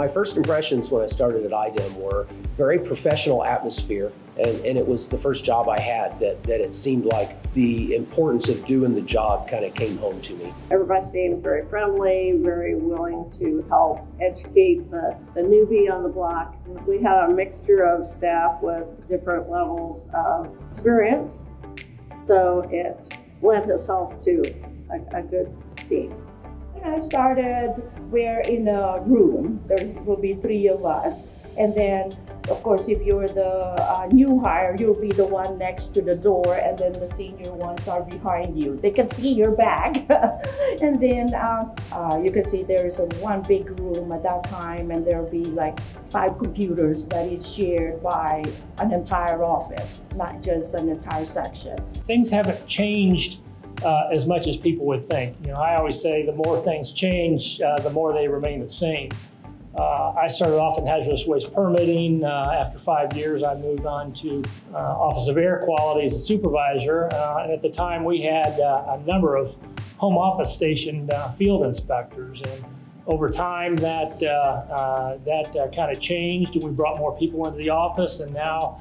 My first impressions when I started at IDEM were very professional atmosphere, and it was the first job I had that it seemed like the importance of doing the job kind of came home to me. Everybody seemed very friendly, very willing to help educate the newbie on the block. We had a mixture of staff with different levels of experience, so it lent itself to a good team. When I started, we're in a room. There will be 3 of us. And then, of course, if you're the new hire, you'll be the one next to the door, and then the senior ones are behind you. They can see your bag. And then you can see there's one big room at that time, and there'll be like 5 computers that is shared by an entire office, not just an entire section. Things haven't changed as much as people would think. You know, I always say the more things change, the more they remain the same. I started off in hazardous waste permitting. After 5 years, I moved on to Office of Air Quality as a supervisor. And at the time, we had a number of home office stationed field inspectors. And over time, that kind of changed. We brought more people into the office, and now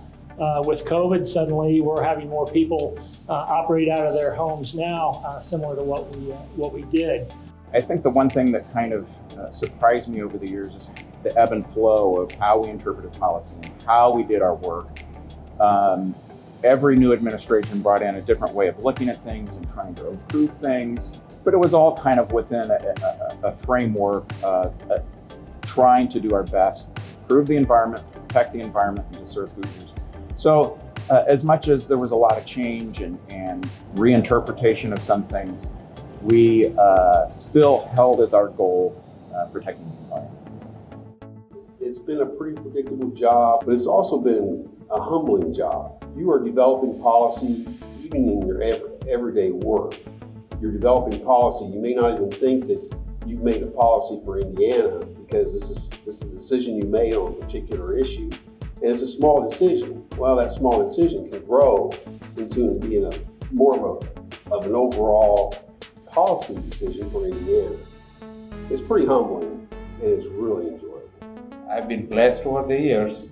with COVID, suddenly we're having more people operate out of their homes now, similar to what we did. I think the one thing that kind of surprised me over the years is the ebb and flow of how we interpreted policy and how we did our work. Every new administration brought in a different way of looking at things and trying to improve things, but it was all kind of within a framework trying to do our best, improve the environment, protect the environment, and to serve Hoosiers. So as much as there was a lot of change and reinterpretation of some things, we still held as our goal protecting the environment. It's been a pretty predictable job, but it's also been a humbling job. You are developing policy even in your everyday work. You're developing policy. You may not even think that you've made a policy for Indiana because this is a decision you made on a particular issue. And it's a small decision. Well, that small decision can grow into being more of an overall policy decision for Indiana. It's pretty humbling, and it's really enjoyable. I've been blessed over the years.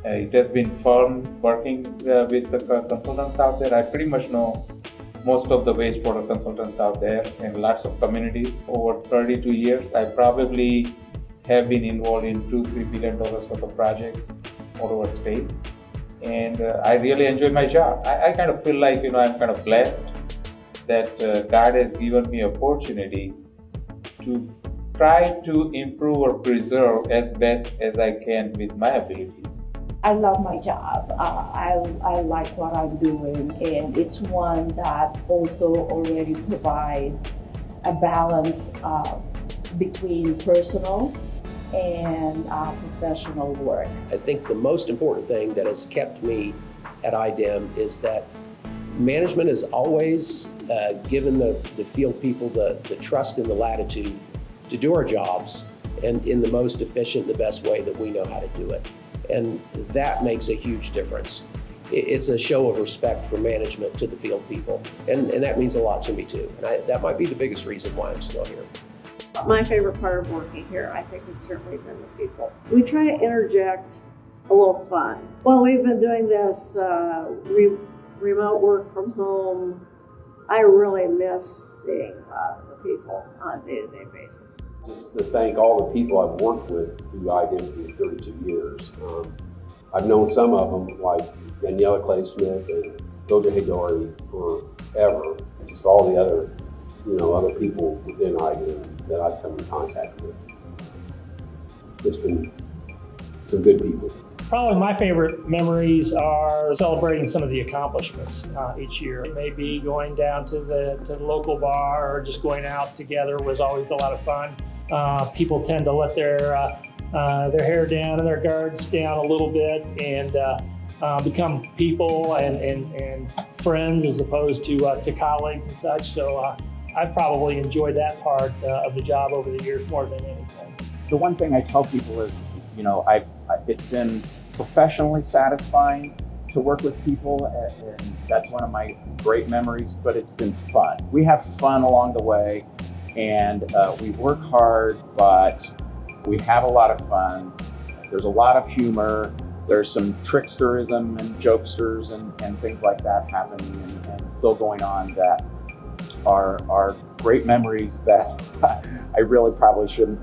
It has been fun working with the consultants out there. I pretty much know most of the wastewater consultants out there in lots of communities. Over 32 years, I probably have been involved in $2-3 billion worth of projects all over state. And I really enjoy my job. I kind of feel like, I'm kind of blessed that God has given me opportunity to try to improve or preserve as best as I can with my abilities. I love my job. I like what I'm doing, and it's one that also already provides a balance between personal and professional work. I think the most important thing that has kept me at IDEM is that management has always given the field people the trust and the latitude to do our jobs and in the most efficient, the best way that we know how to do it. And that makes a huge difference. It's a show of respect for management to the field people. And that means a lot to me too. And that might be the biggest reason why I'm still here. My favorite part of working here, I think, has certainly been the people. We try to interject a little fun. Well, we've been doing this remote work from home. I really miss seeing the people on a day-to-day basis. Just to thank all the people I've worked with through IDEM for 32 years. I've known some of them, like Daniela Clay-Smith and Doja Hagori, forever. Just all the other, other people within IDEM that I've come in contact with. It's been some good people. Probably my favorite memories are celebrating some of the accomplishments each year. It may be going down to the local bar or just going out together was always a lot of fun. People tend to let their hair down and their guards down a little bit and become people and friends as opposed to colleagues and such. So I've probably enjoyed that part of the job over the years more than anything. The one thing I tell people is, it's been professionally satisfying to work with people, and that's one of my great memories, but it's been fun. We have fun along the way, and we work hard, but We have a lot of fun. There's a lot of humor. There's some tricksterism and jokesters and things like that happening and still going on that are great memories that I really probably shouldn't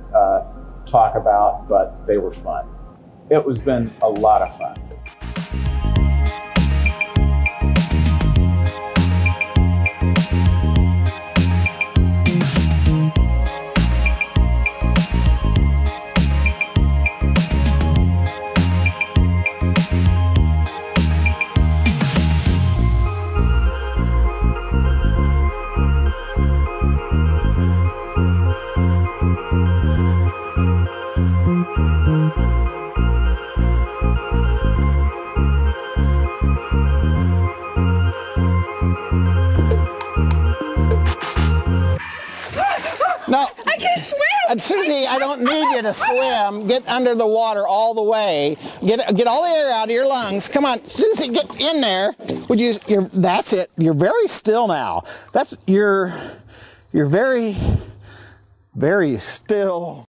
talk about, but they were fun. It has been a lot of fun. No, I can't swim. Susie, I don't need you to swim. Get under the water all the way. Get all the air out of your lungs. Come on, Susie, get in there. Would you? That's it. You're very still now. You're very, very still.